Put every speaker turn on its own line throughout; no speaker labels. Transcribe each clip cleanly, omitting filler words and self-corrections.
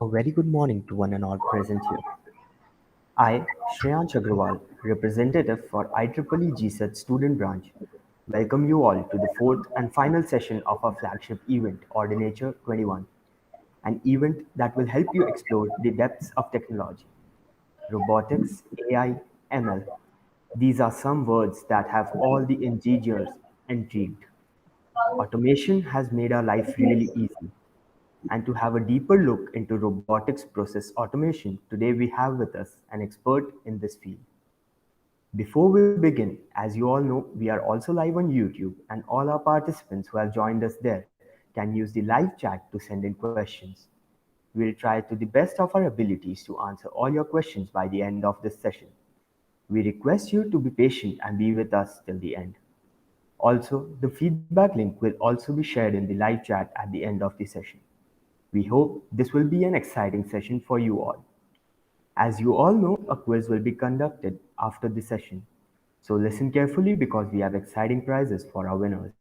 A very good morning to one and all present here. I, Shreyansh Agrawal, representative for IEEE GSET student branch, welcome you all to the fourth and final session of our flagship event, Ordinateur'21, an event that will help you explore the depths of technology, robotics, AI, ML. These are some words that have all the engineers intrigued. Automation has made our life really easy. And to have a deeper look into robotics process automation, today we have with us an expert in this field. Before we begin, as you all know, we are also live on YouTube, and all our participants who have joined us there can use the live chat to send in questions. We'll try to the best of our abilities to answer all your questions by the end of this session. We request you to be patient and be with us till the end. Also, the feedback link will also be shared in the live chat at the end of the session. We hope this will be an exciting session for you all. As you all know, a quiz will be conducted after the session. So listen carefully because we have exciting prizes for our winners.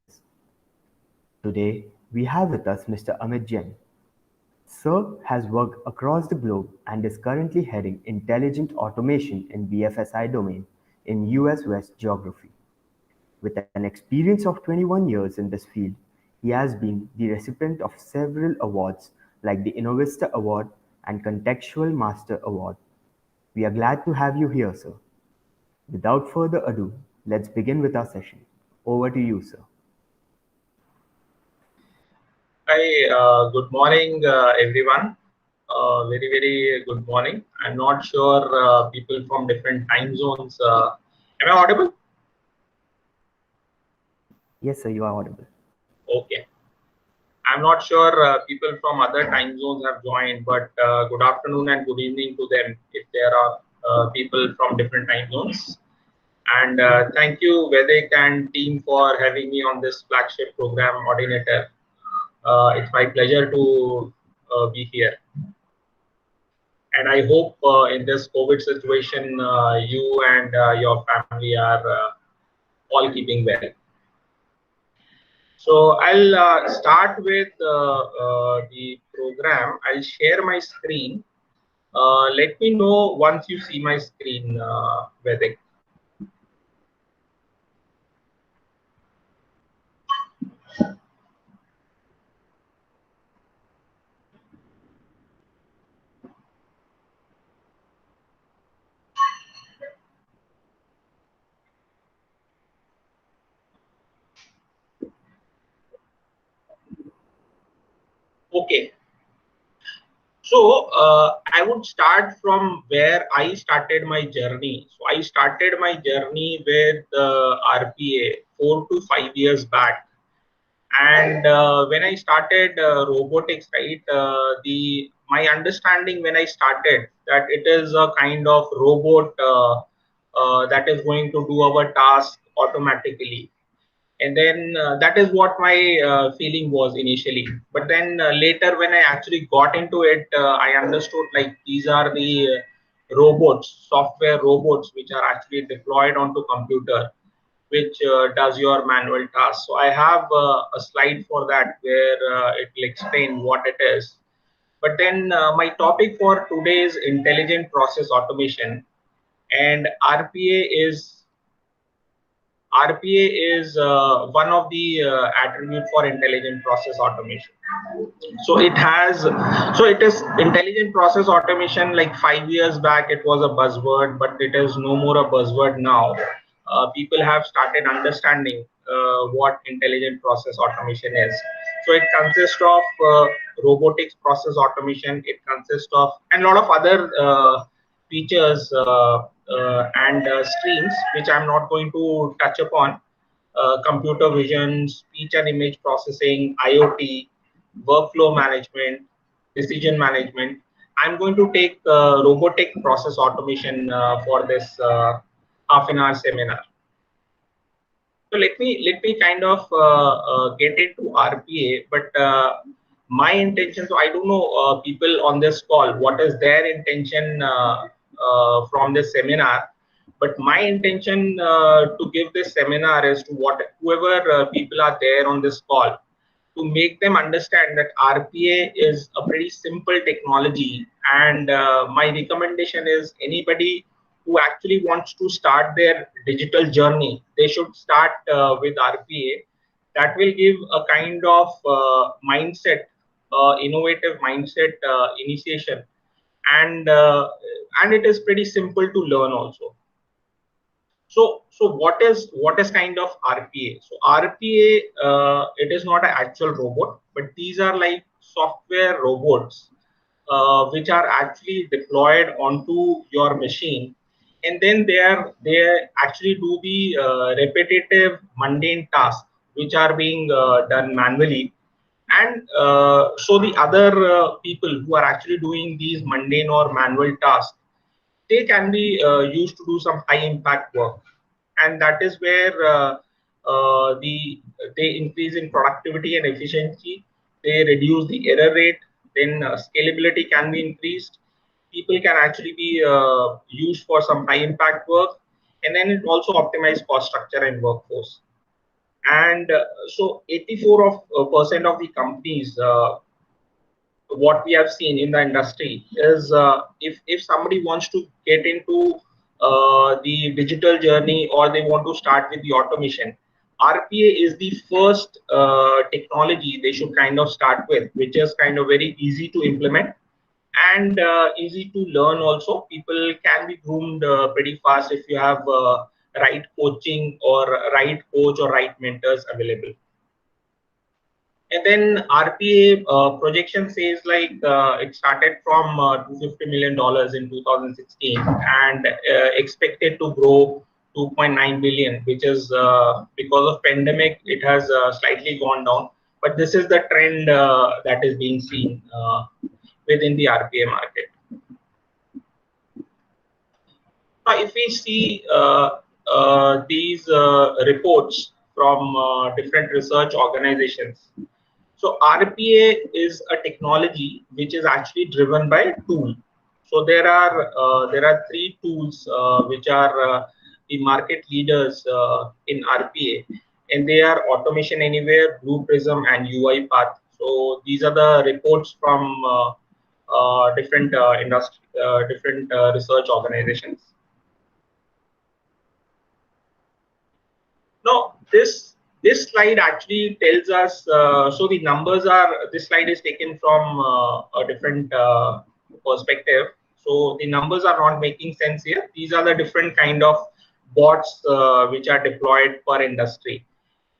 Today, we have with us Mr. Amit Jain. Sir has worked across the globe and is currently heading intelligent automation in BFSI domain in US West geography. With an experience of 21 years in this field, he has been the recipient of several awards like the Innovista Award and Contextual Master Award. We are glad to have you here, sir. Without further ado, let's begin with our session. Over to you, sir.
Hi, good morning, everyone. Very good morning. I'm not sure people from different time zones. Am I audible?
Yes, sir, you are audible.
Okay. I'm not sure people from other time zones have joined, but good afternoon and good evening to them if there are people from different time zones. And thank you, Vedic and team, for having me on this flagship program, Ordinator'. It's my pleasure to be here. And I hope in this COVID situation, you and your family are all keeping well. So I'll start with the program. I'll share my screen. Let me know once you see my screen, Vedic. Okay. So I would start from where I started my journey. So I started my journey with RPA 4 to 5 years back. And when I started robotics, right, my understanding when I started that it is a kind of robot that is going to do our task automatically. And then that is what my feeling was initially. But then later when I actually got into it, I understood like these are the robots, software robots, which are actually deployed onto computer, which does your manual task. So I have a slide for that where it will explain what it is. But then my topic for today is intelligent process automation, and RPA is one of the attribute for intelligent process automation. So it is intelligent process automation. Like 5 years back, it was a buzzword, but it is no more a buzzword now. People have started understanding what intelligent process automation is. So it consists of robotics process automation. It consists of and a lot of other features and streams, which I'm not going to touch upon. Computer vision, speech and image processing, IoT, workflow management, decision management. I'm going to take robotic process automation for this half an hour seminar. So let me kind of get into RPA, but my intention. So I don't know people on this call what is their intention from this seminar, but my intention to give this seminar is to whoever people are there on this call. to make them understand that RPA is a pretty simple technology. And my recommendation is anybody who actually wants to start their digital journey, they should start with RPA. That will give a kind of mindset, innovative mindset initiation, and it is pretty simple to learn also. So what is kind of RPA? So RPA, it is not an actual robot, but these are like software robots which are actually deployed onto your machine, and then they actually do the repetitive mundane tasks which are being done manually. And so the other people who are actually doing these mundane or manual tasks, they can be used to do some high impact work, and that is where they increase in productivity and efficiency. They reduce the error rate. Then scalability can be increased. People can actually be used for some high impact work, and then it also optimize cost structure and workforce. And so 84% of the companies, what we have seen in the industry is, if somebody wants to get into the digital journey, or they want to start with the automation, RPA is the first technology they should kind of start with, which is kind of very easy to implement and easy to learn also. People can be groomed pretty fast if you have right coaching or right coach or right mentors available. And then RPA projection says like it started from $250 million in 2016 and expected to grow 2.9 billion, which is because of pandemic, it has slightly gone down. But this is the trend that is being seen within the RPA market. Now, if we see these reports from different research organizations, so RPA is a technology which is actually driven by a tool. So there are three tools which are the market leaders in RPA, and they are Automation Anywhere, Blue Prism, and UiPath. So these are the reports from different industry, different research organizations. Now, this slide actually tells us, so the numbers are, this slide is taken from a different perspective. So the numbers are not making sense here. These are the different kind of bots which are deployed per industry.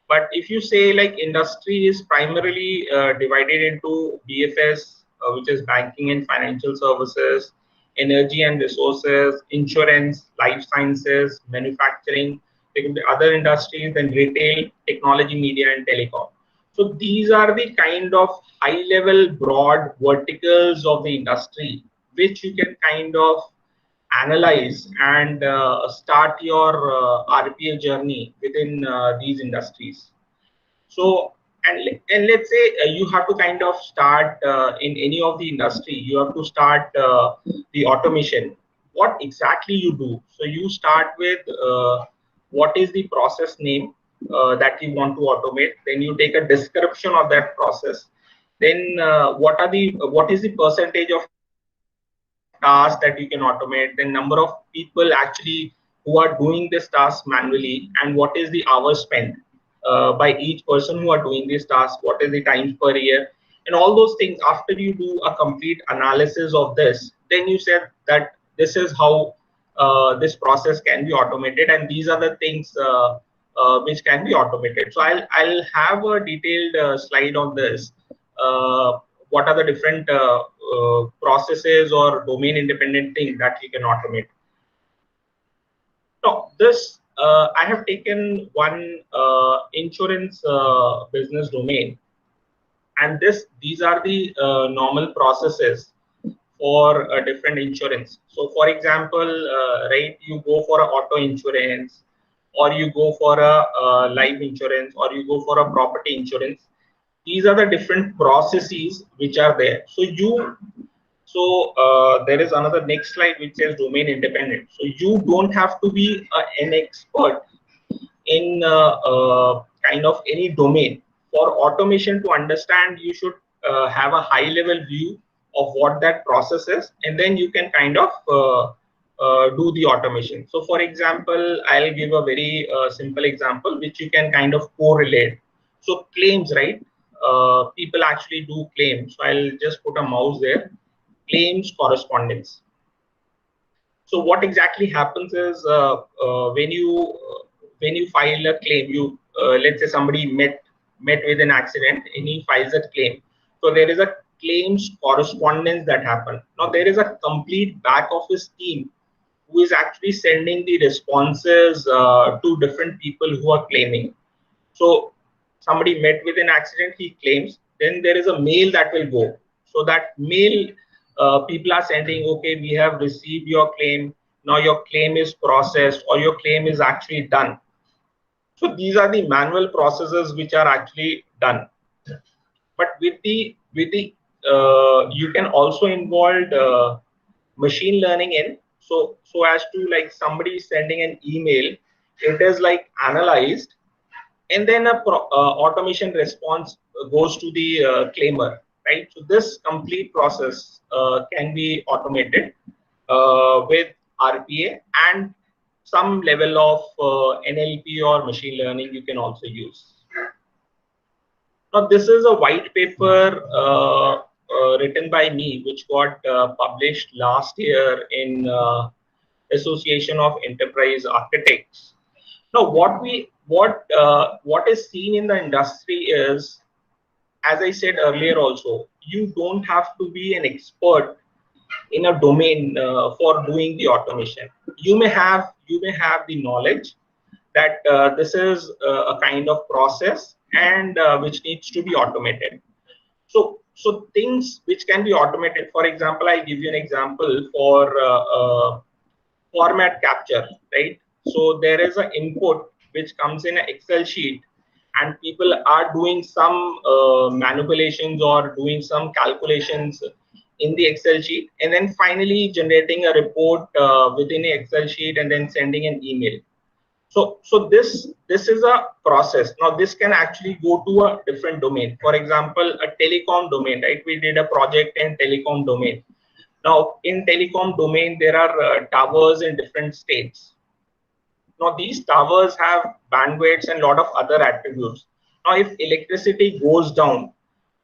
But if you say like industry is primarily divided into BFS, which is banking and financial services, energy and resources, insurance, life sciences, manufacturing, there can be other industries, then retail, technology, media, and telecom. So these are the kind of high level, broad verticals of the industry, which you can kind of analyze and start your RPA journey within these industries. So, and let's say you have to kind of start in any of the industry, you have to start the automation. What exactly you do? So you start with what is the process name that you want to automate. Then you take a description of that process. Then what is the percentage of tasks that you can automate? Then number of people actually who are doing this task manually, and what is the hours spent by each person who are doing this task, what is the times per year, and all those things. After you do a complete analysis of this, then you said that this is how this process can be automated, and these are the things which can be automated. So I'll have a detailed slide on this. What are the different processes or domain independent things that you can automate? So this I have taken one insurance business domain, and these are the normal processes for a different insurance. So for example, right, you go for a auto insurance, or you go for a life insurance, or you go for a property insurance. These are the different processes which are there. So there is another next slide which says domain independent. So you don't have to be an expert in kind of any domain for automation to understand, you should have a high level view of what that process is, and then you can kind of do the automation. So for example, I'll give a very simple example which you can kind of correlate. So claims, right? People actually do claims. So I'll just put a mouse there. Claims correspondence. So what exactly happens is when you file a claim, you let's say somebody met with an accident and he files a claim. So there is a claims correspondence that happen. Now there is a complete back office team who is actually sending the responses to different people who are claiming. So somebody met with an accident, he claims, then there is a mail that will go. So that mail, people are sending, okay, we have received your claim, now your claim is processed or your claim is actually done. So these are the manual processes which are actually done. But with the you can also involve machine learning in, so as to, like, somebody is sending an email, it is like analyzed, and then a automation response goes to the claimer, right? So this complete process can be automated with RPA, and some level of NLP or machine learning you can also use. Now this is a white paper written by me, which got published last year in Association of Enterprise Architects. Now, what is seen in the industry is, as I said earlier, also, you don't have to be an expert in a domain for doing the automation. You may have the knowledge that this is a kind of process and which needs to be automated. So things which can be automated. For example, I give you an example for format capture, right? So there is an input which comes in an Excel sheet, and people are doing some manipulations or doing some calculations in the Excel sheet, and then finally generating a report within an Excel sheet and then sending an email. So this is a process. Now this can actually go to a different domain. For example, a telecom domain, right? We did a project in telecom domain. Now, in telecom domain, there are towers in different states. Now, these towers have bandwidths and a lot of other attributes. Now, if electricity goes down,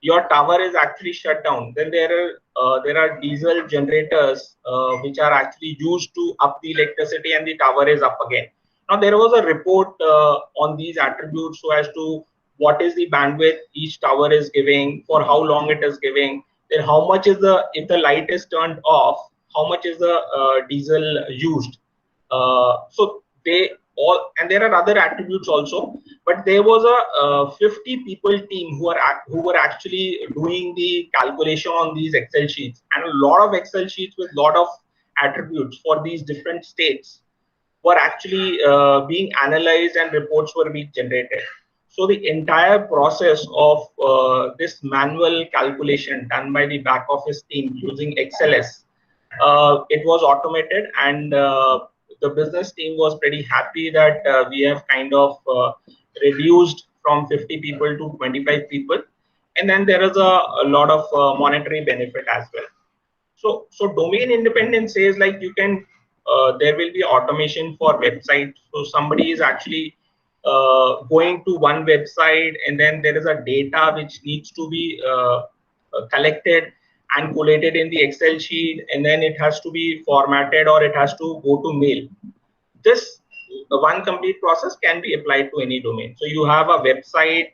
your tower is actually shut down. Then there are diesel generators which are actually used to up the electricity, and the tower is up again. Now, there was a report on these attributes, so as to what is the bandwidth each tower is giving, for how long it is giving, then how much is the, if the light is turned off, how much is the diesel used. So they all, and there are other attributes also, but there was a 50 people team who were actually doing the calculation on these Excel sheets, and a lot of Excel sheets with a lot of attributes for these different states were actually being analyzed, and reports were being generated. So the entire process of this manual calculation done by the back office team using XLS, it was automated, and the business team was pretty happy that we have kind of reduced from 50 people to 25 people, and then there is a lot of monetary benefit as well. So domain independence says, like, you can there will be automation for website. So somebody is actually going to one website, and then there is a data which needs to be collected and collated in the Excel sheet, and then it has to be formatted or it has to go to mail. This one complete process can be applied to any domain. So you have a website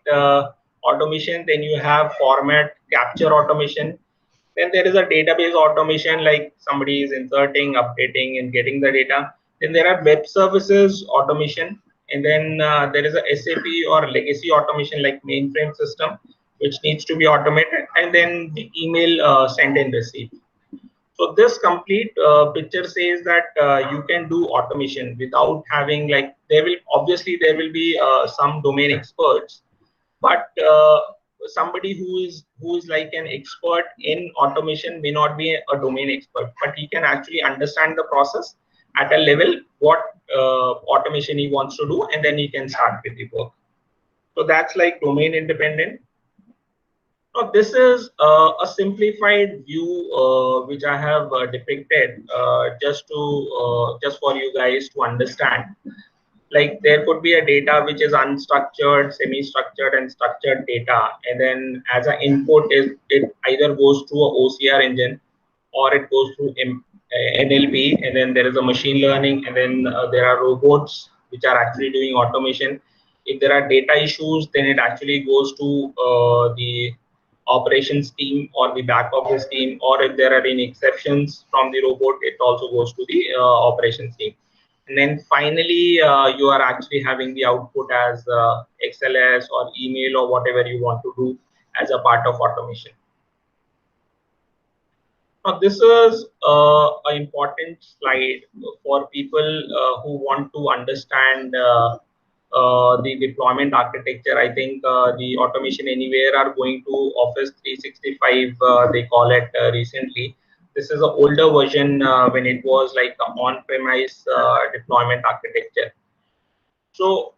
automation, then you have format capture automation, then there is a database automation, like somebody is inserting, updating, and getting the data. Then there are web services automation, and then there is a SAP or legacy automation, like mainframe system, which needs to be automated, and then the email send and receive. So this complete picture says that you can do automation without having, like, there will be some domain experts, but somebody who is like an expert in automation may not be a domain expert, but he can actually understand the process at a level what automation he wants to do, and then he can start with the work. So that's like domain independent. Now, this is a simplified view which I have depicted just for you guys to understand. Like there could be a data which is unstructured, semi-structured, and structured data, and then as an input it either goes to a OCR engine or it goes through NLP, and then there is a machine learning, and then there are robots which are actually doing automation. If there are data issues, then it actually goes to the operations team or the back office team, or if there are any exceptions from the robot, it also goes to the operations team. And then finally, you are actually having the output as XLS or email or whatever you want to do as a part of automation. Now, this is an important slide for people who want to understand the deployment architecture. I think the Automation Anywhere are going to Office 365, they call it recently. This is an older version when it was like an on-premise deployment architecture. So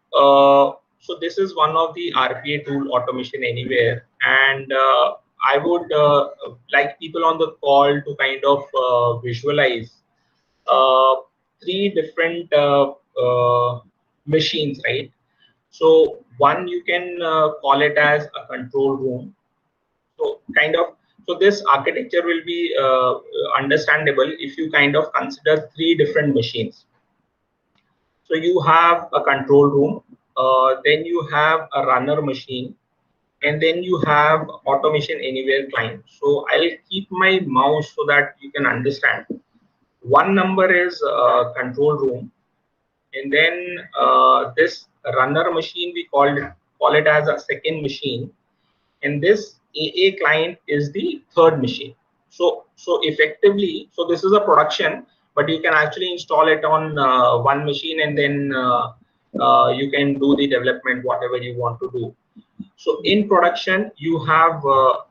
this is one of the RPA tool, Automation Anywhere, and I would like people on the call to kind of visualize uh, three different machines, right? So one you can call it as a control room. So so this architecture will be understandable if you kind of consider three different machines. So you have a control room, then you have a runner machine, and then you have Automation Anywhere client. So I'll keep my mouse so that you can understand. One number is control room, and then this runner machine we call it as a second machine, and this AA client is the third machine. So effectively, so this is a production, but you can actually install it on one machine, and then you can do the development whatever you want to do. So in production, you have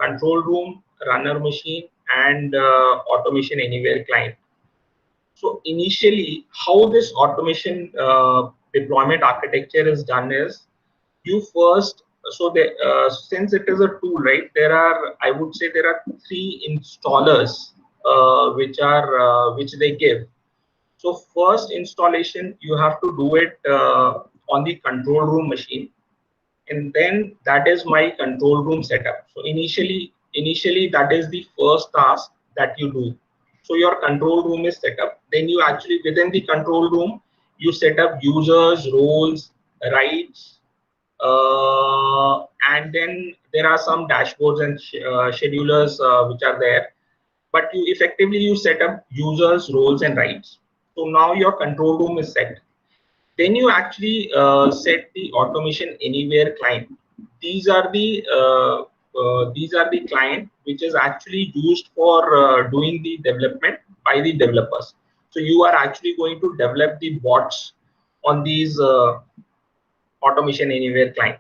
control room, runner machine, and Automation Anywhere client. So initially, how this automation deployment architecture is done is you first, since it is a tool, right, I would say there are three installers which they give. So first installation, you have to do it on the control room machine, and then that is my control room setup. So initially that is the first task that you do. So your control room is set up, then you actually within the control room you set up users, roles, rights, and then there are some dashboards and schedulers which are there, but you set up users, roles, and rights. So now your control room is set. Then you actually set the Automation Anywhere client. These are the client which is actually used for doing the development by the developers. So you are actually going to develop the bots on these Automation Anywhere client.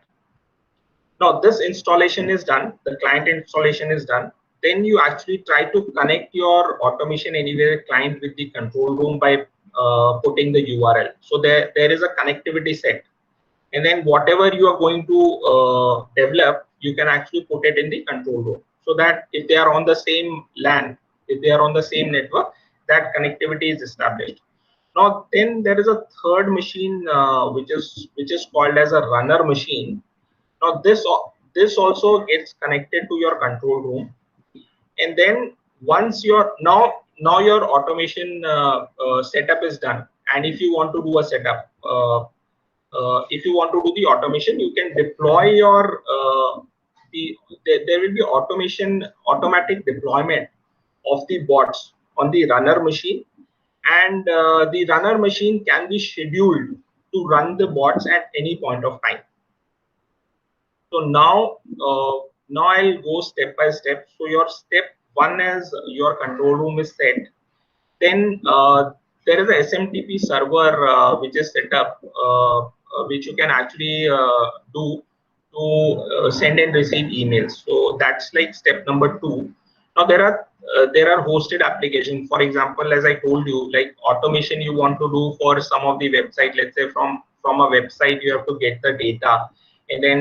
Now this installation is done, the client installation is done. Then you actually try to connect your Automation Anywhere client with the control room by putting the URL. So there is a connectivity set. And then whatever you are going to develop, you can actually put it in the control room. So that if they are on the same LAN, if they are on the same network, that connectivity is established. Now then there is a third machine which is called as a runner machine. Now this also gets connected to your control room, and then once now your automation setup is done, and if you want to do a setup, if you want to do the automation, you can deploy your there will be automatic deployment of the bots on the runner machine, and the runner machine can be scheduled to run the bots at any point of time. So now I'll go step by step. So your step one is your control room is set. Then there is a SMTP server which is set up, which you can actually do to send and receive emails. So that's like step number two. Now there are hosted applications. For example, as I told you, like automation you want to do for some of the website. Let's say from a website you have to get the data, and then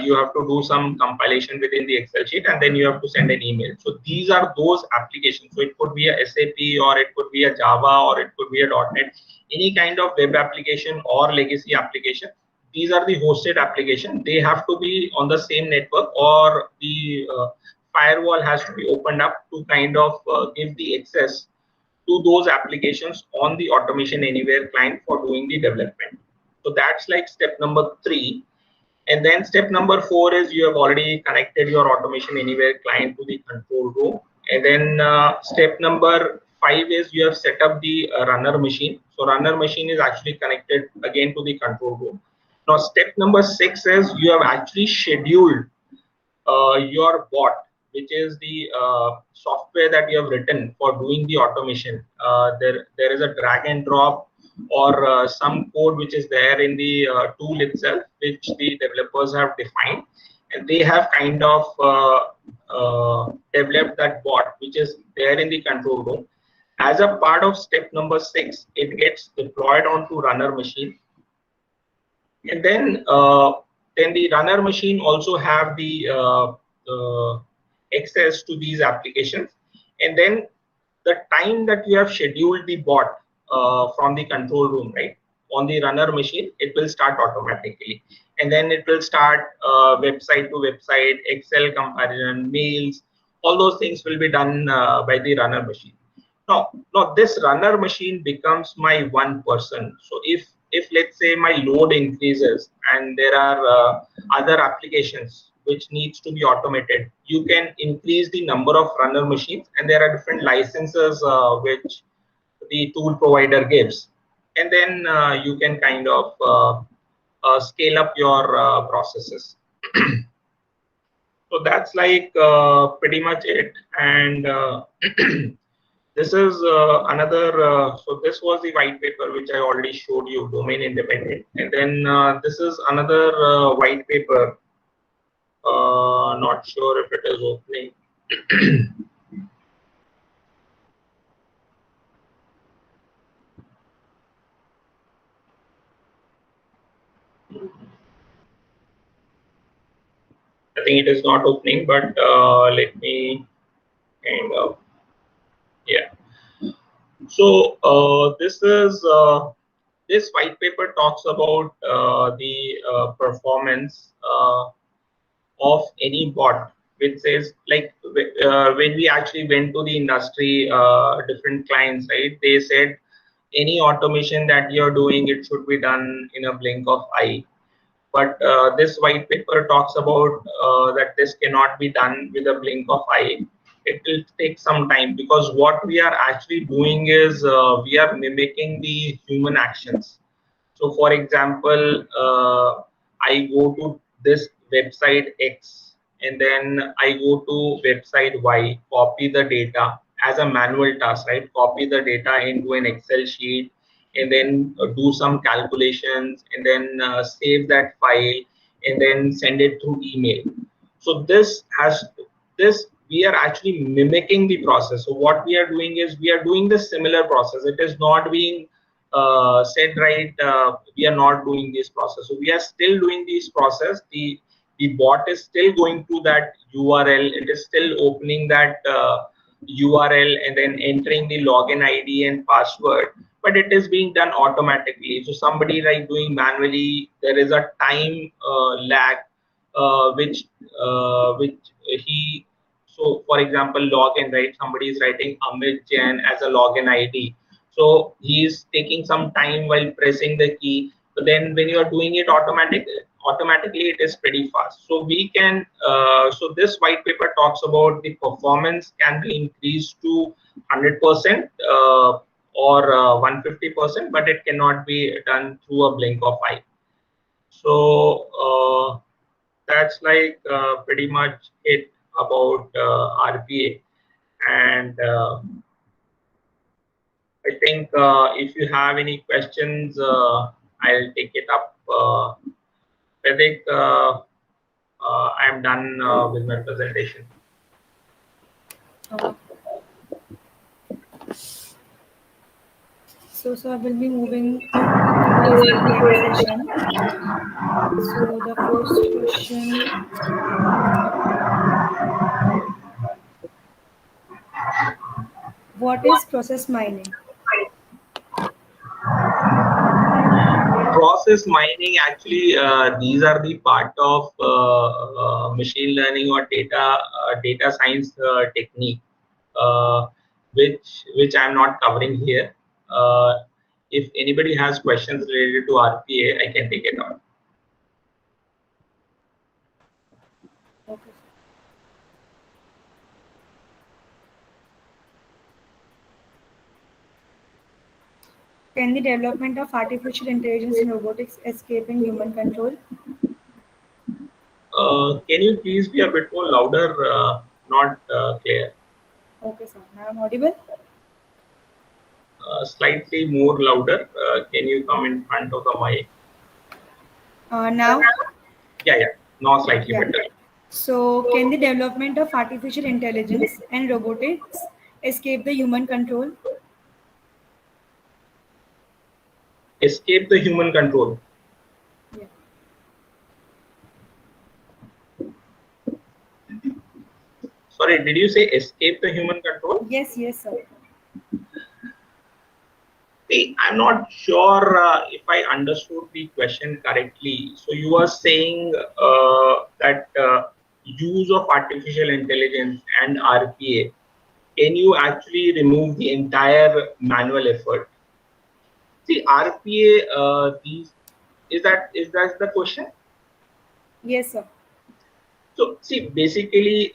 you have to do some compilation within the Excel sheet, and then you have to send an email. So these are those applications. So it could be a SAP, or it could be a Java, or it could be a .NET, any kind of web application or legacy application. These are the hosted application. They have to be on the same network, or the firewall has to be opened up to kind of give the access to those applications on the Automation Anywhere client for doing the development. So that's like step number 3. And then step number 4 is you have already connected your Automation Anywhere client to the control room. And then step number 5 is you have set up the runner machine. So runner machine is actually connected again to the control room. Now step number 6 is you have actually scheduled your bot, which is the software that you have written for doing the automation. There is a drag and drop, or some code which is there in the tool itself, which the developers have defined, and they have kind of developed that bot, which is there in the control room. As a part of step number 6, it gets deployed onto runner machine, and then the runner machine also have the access to these applications. And then the time that you have scheduled the bot from the control room, right, on the runner machine, it will start automatically, and then it will start website to website, Excel comparison, mails, all those things will be done by the runner machine. Now this runner machine becomes my one person. So if let's say my load increases and there are other applications which needs to be automated, you can increase the number of runner machines, and there are different licenses which the tool provider gives, and then you can kind of scale up your processes. So that's like pretty much it. And this is another, so this was the white paper which I already showed you, domain independent. And then this is another white paper. Not sure if it is opening. I think it is not opening, but let me kind of, yeah. So this is this white paper talks about the performance of any bot, which says, like, when we actually went to the industry, different clients, right, they said any automation that you're doing, it should be done in a blink of eye. But this white paper talks about that this cannot be done with a blink of eye. It will take some time, because what we are actually doing is we are mimicking the human actions. So for example, I go to this website X, and then I go to website Y, copy the data as a manual task, right? Copy the data into an Excel sheet, and then do some calculations, and then save that file, and then send it through email. So this we are actually mimicking the process. So what we are doing is we are doing the similar process. It is not being said, right, we are not doing this process. So we are still doing this process. The bot is still going to that URL. It is still opening that URL and then entering the login ID and password, but it is being done automatically. So somebody like doing manually, there is a time lag which he, so for example, login, right, somebody is writing Amit Jain as a login ID, so he is taking some time while pressing the key. But then when you are doing it automatically, it is pretty fast. So we can so this white paper talks about the performance can be increased to 100% or 150%, but it cannot be done through a blink of eye. So that's like pretty much it about RPA. And I think if you have any questions, I'll take it up. I think I'm done with my presentation.
So I will be moving to today's Q&A session. So the first question. What is process mining?
Process mining, actually, these are the part of machine learning or data science technique, which I'm not covering here. If anybody has questions related to RPA, I can take it on.
Okay. Can the development of artificial intelligence in robotics escaping human control?
Can you please be a bit more louder? Not clear.
Okay, sir. Now I'm audible.
Slightly more louder. Can you come in front of the mic?
Now?
Yeah. Now slightly
Yeah.
better.
So, can the development of artificial intelligence and robotics escape the human control?
Escape the human control.
Yeah.
Sorry, did you say escape the human control?
Yes, sir.
See, I'm not sure if I understood the question correctly. So you are saying that use of artificial intelligence and RPA, can you actually remove the entire manual effort? See, RPA, is that the question?
Yes, sir.
So see, basically,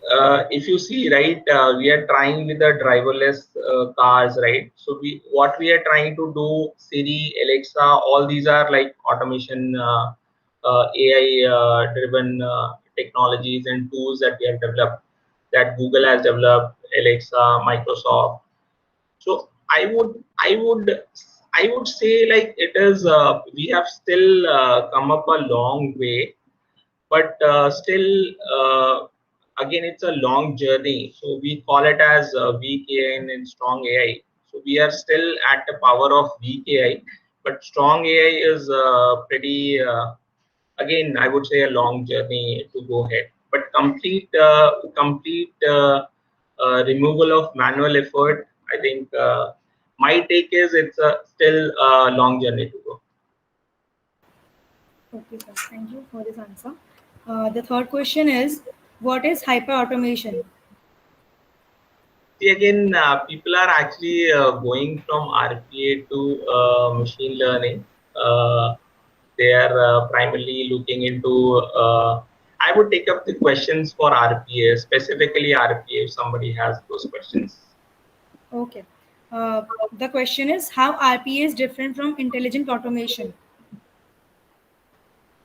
if you see, right, we are trying with the driverless cars, right? So what we are trying to do, Siri, Alexa, all these are like automation, AI driven technologies and tools that we have developed, that Google has developed, Alexa, Microsoft. So I would say, like, it is, we have still come up a long way, but still, again, it's a long journey. So we call it as weak AI and strong AI. So we are still at the power of weak AI, but strong AI is pretty, again, I would say, a long journey to go ahead. But complete removal of manual effort, I think my take is it's still a long journey to go.
Okay, sir. Thank you for this answer. The third question is, what is hyper-automation?
See, again, people are actually going from RPA to machine learning. They are primarily looking into. I would take up the questions for RPA, specifically RPA, if somebody has those questions.
Okay. The question is, how RPA is different from intelligent automation?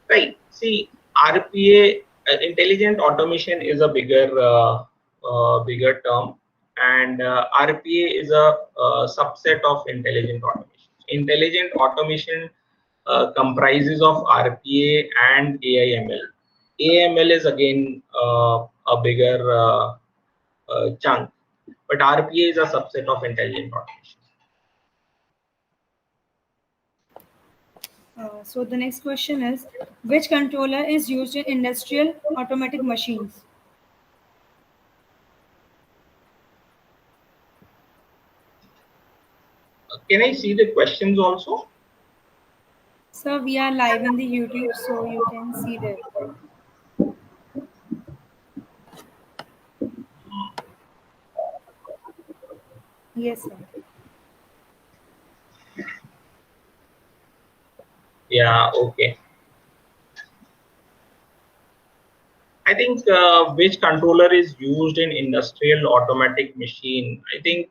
Right. See, RPA, intelligent automation, is a bigger term, and RPA is a subset of intelligent automation. Intelligent automation comprises of RPA and AI/ML. AI/ML is again a bigger chunk, but RPA is a subset of intelligent automation.
So the next question is, which controller is used in industrial automatic machines?
Can I see the questions also?
Sir, we are live in the YouTube, so you can see there. Yes, sir.
Yeah, okay. I think which controller is used in industrial automatic machine. I think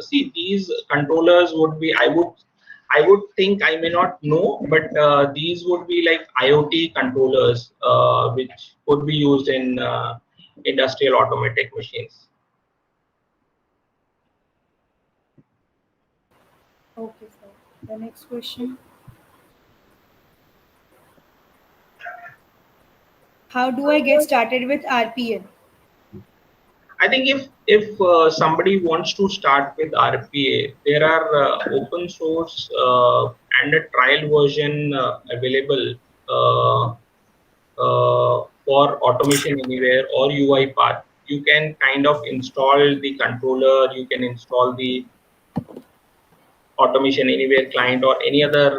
see, these controllers would be. I would think, I may not know, but these would be like IoT controllers, which could be used in industrial automatic machines.
Okay, sir. The next question. How do I get started with RPA?
I think if somebody wants to start with RPA, there are open source and a trial version available for Automation Anywhere or UiPath. You can kind of install the controller, you can install the Automation Anywhere client or any other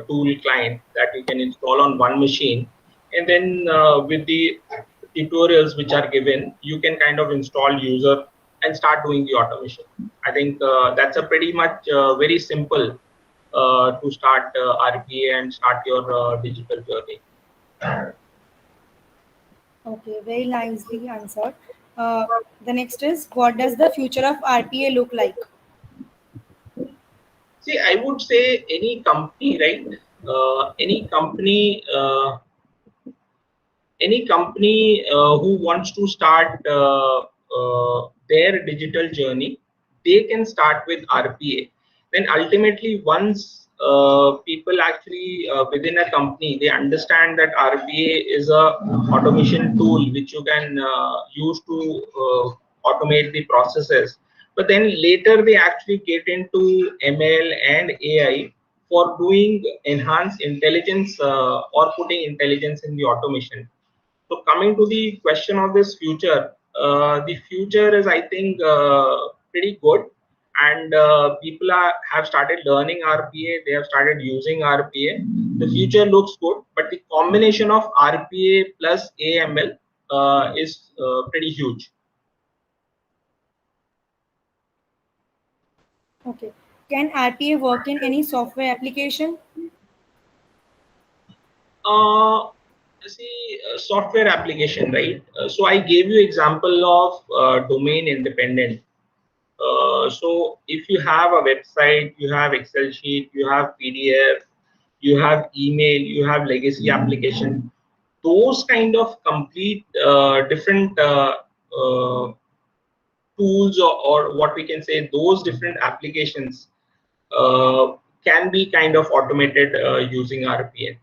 tool client that you can install on one machine, and then with the tutorials which are given, you can kind of install user and start doing the automation. I think that's a pretty much very simple to start RPA and start your digital journey.
Okay, very nicely answered. The next is, what does the future of RPA look like?
See, I would say any company, right? Any company who wants to start their digital journey, they can start with RPA. Then ultimately, once people actually within a company, they understand that RPA is a automation tool which you can use to automate the processes. But then later they actually get into ML and AI for doing enhanced intelligence or putting intelligence in the automation. So coming to the question of this future, the future is, I think, pretty good, and have started learning RPA. They have started using RPA. The future looks good, but the combination of RPA plus AML is pretty huge.
Okay. Can RPA work in any software application?
Uh, See, software application, right? So I gave you example of domain independent. So if you have a website, you have Excel sheet, you have PDF, you have email, you have legacy application, those kind of complete different tools, or what we can say, those different applications can be kind of automated using RPA.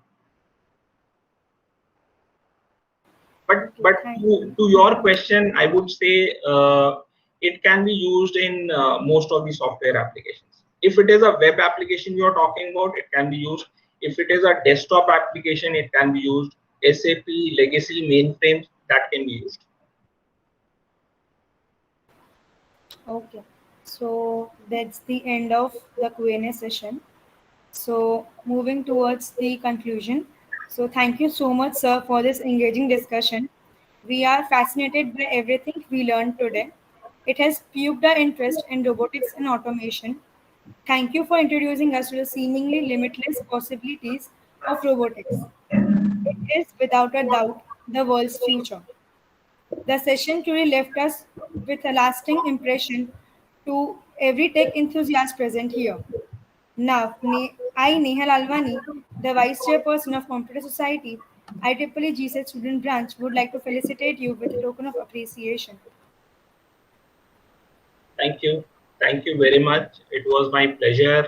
But
Thank
to your question, I would say it can be used in most of the software applications. If it is a web application you are talking about, it can be used. If it is a desktop application, it can be used. SAP legacy mainframes, that can be used.
Okay. So that's the end of the Q&A session. So moving towards the conclusion. So thank you so much, sir, for this engaging discussion. We are fascinated by everything we learned today. It has piqued our interest in robotics and automation. Thank you for introducing us to the seemingly limitless possibilities of robotics. It is without a doubt the world's future. The session truly left us with a lasting impression to every tech enthusiast present here. Now, I, Nehal Alwani, the Vice Chairperson of Computer Society, IEEE GSET Student Branch, would like to felicitate you with a token of appreciation.
Thank you. Thank you very much. It was my pleasure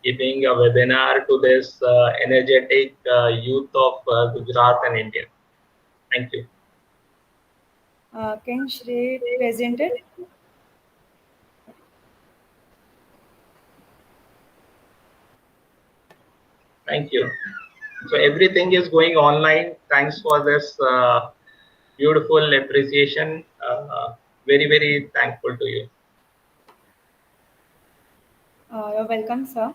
giving a webinar to this energetic youth of Gujarat and India. Thank you.
Can Shrey present it?
Thank you. So everything is going online. Thanks for this beautiful appreciation. Very, very thankful to you.
You're welcome, sir.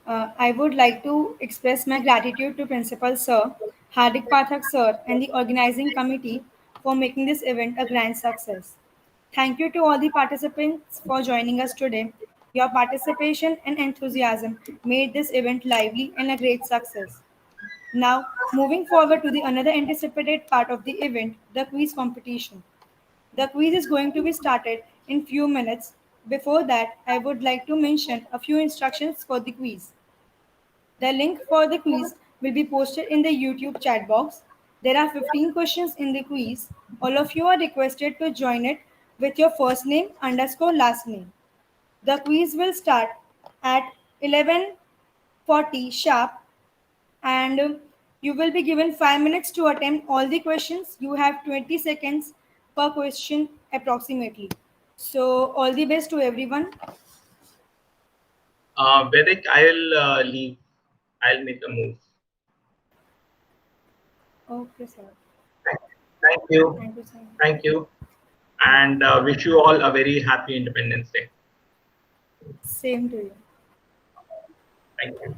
I would like to express my gratitude to Principal Sir, Hardik Pathak Sir, and the organizing committee for making this event a grand success. Thank you to all the participants for joining us today. Your participation and enthusiasm made this event lively and a great success. Now, moving forward to the another anticipated part of the event, the quiz competition. The quiz is going to be started in few minutes. Before that, I would like to mention a few instructions for the quiz. The link for the quiz will be posted in the YouTube chat box. There are 15 questions in the quiz. All of you are requested to join it with your first name underscore last name. The quiz will start at 11:40 sharp, and you will be given 5 minutes to attempt all the questions. You have 20 seconds per question approximately. So all the best to everyone.
Vedic, I'll leave. I'll make a move.
Okay, sir.
Thank you.
Thank you, sir.
Thank you.
Yeah.
And wish you all a very happy Independence Day.
Same to you.
Thank you.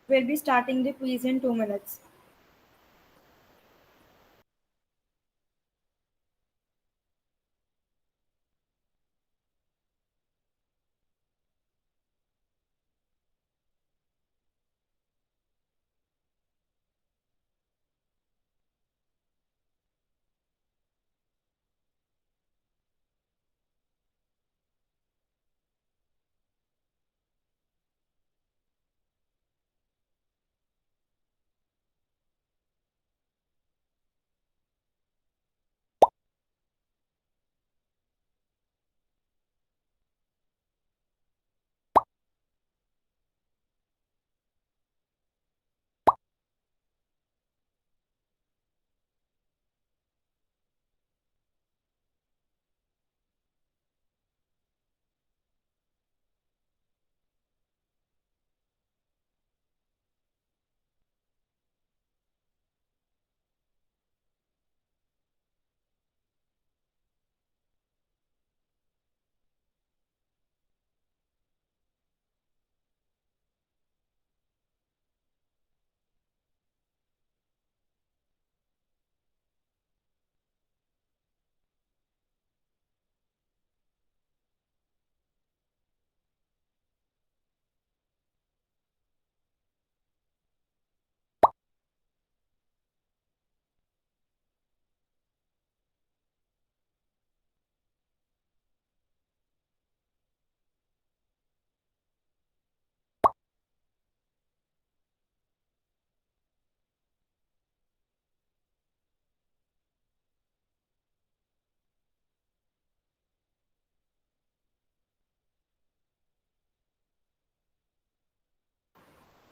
We'll be starting the quiz in 2 minutes.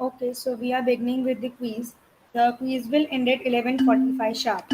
Okay, so we are beginning with the quiz. The quiz will end at 11:45 sharp.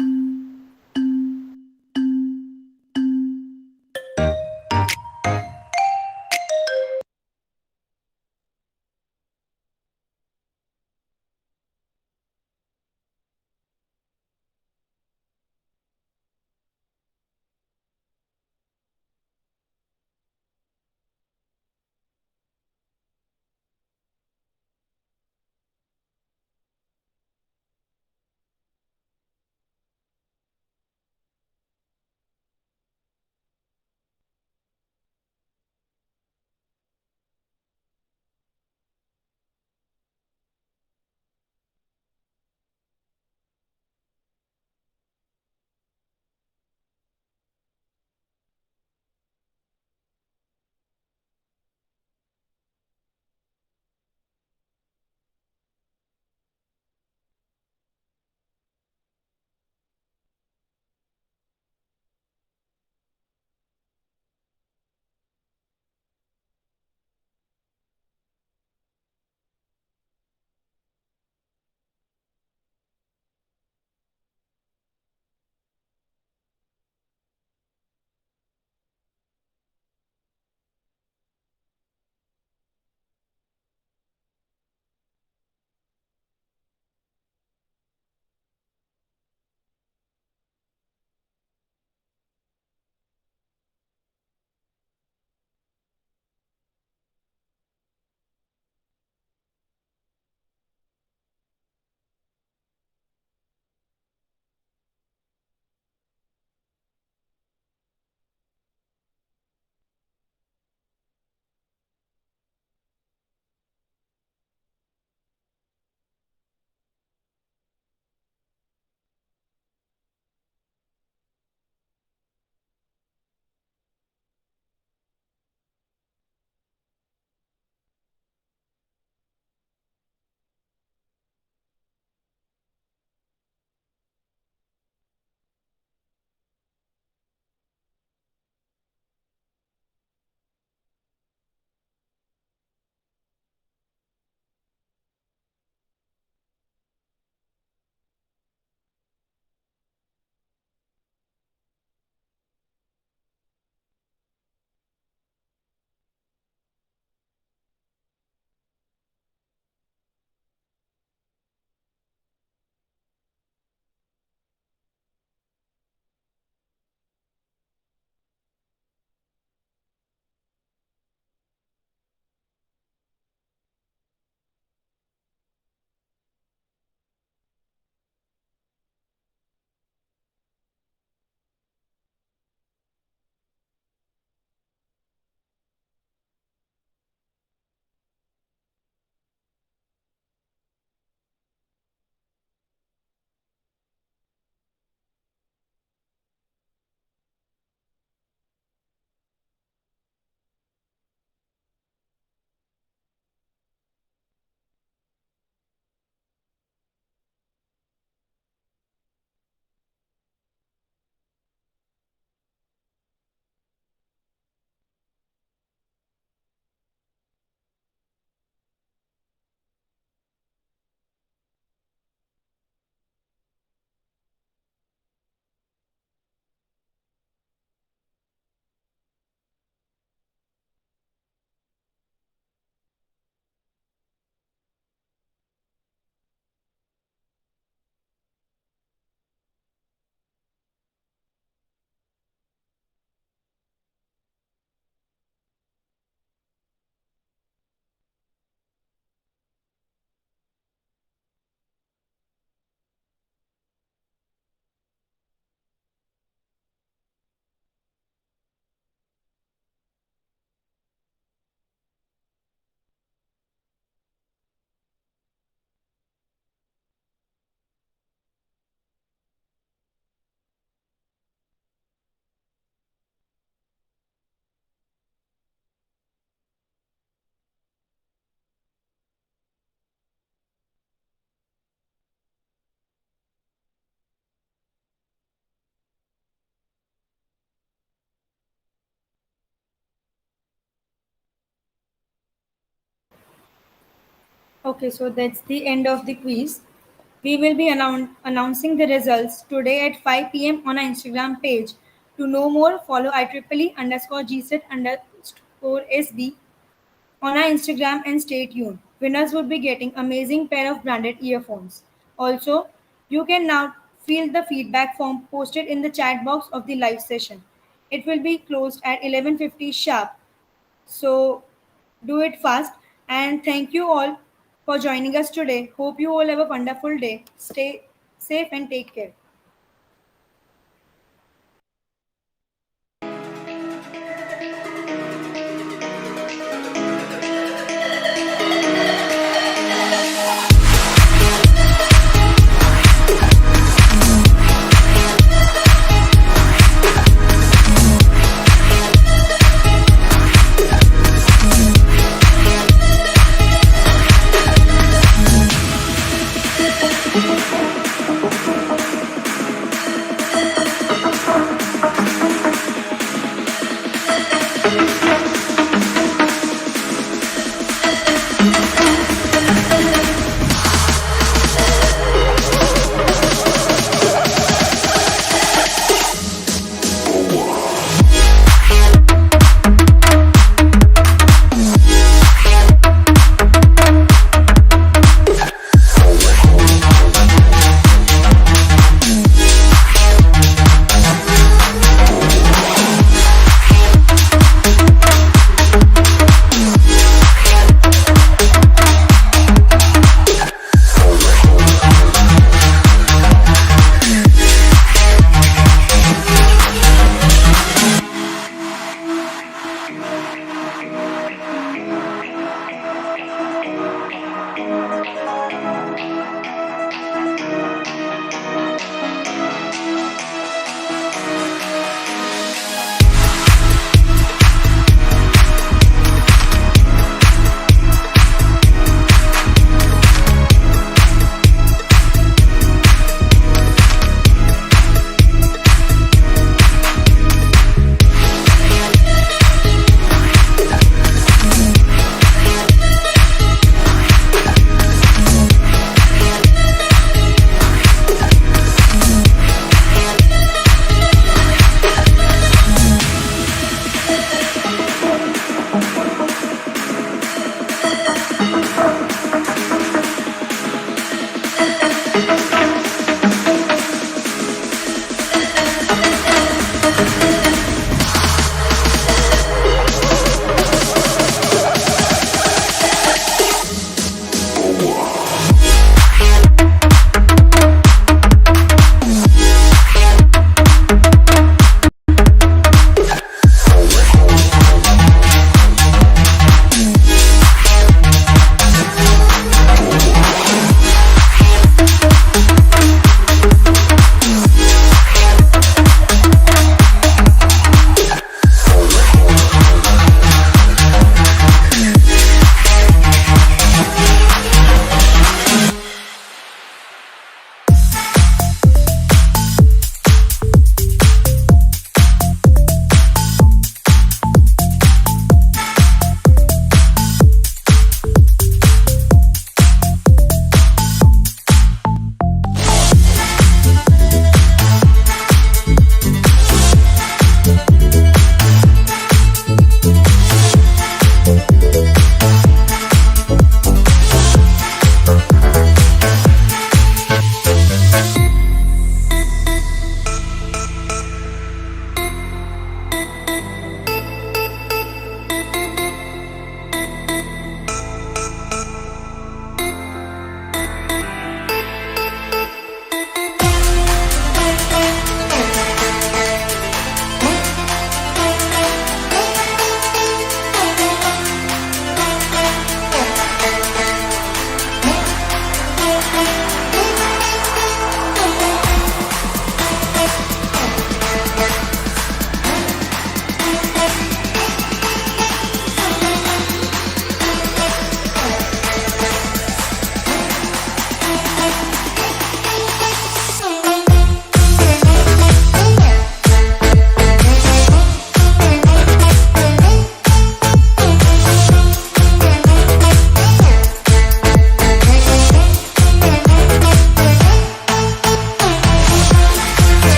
Okay, so that's the end of the quiz. We will be announcing the results today at 5 p.m. on our Instagram page. To know more, follow IEEE underscore GSET underscore SB on our Instagram and stay tuned. Winners would be getting amazing pair of branded earphones. Also, you can now fill the feedback form posted in the chat box of the live session. It will be closed at 11:50 sharp. So do it fast and thank you all for joining us today. Hope you all have a wonderful day. Stay safe and take care.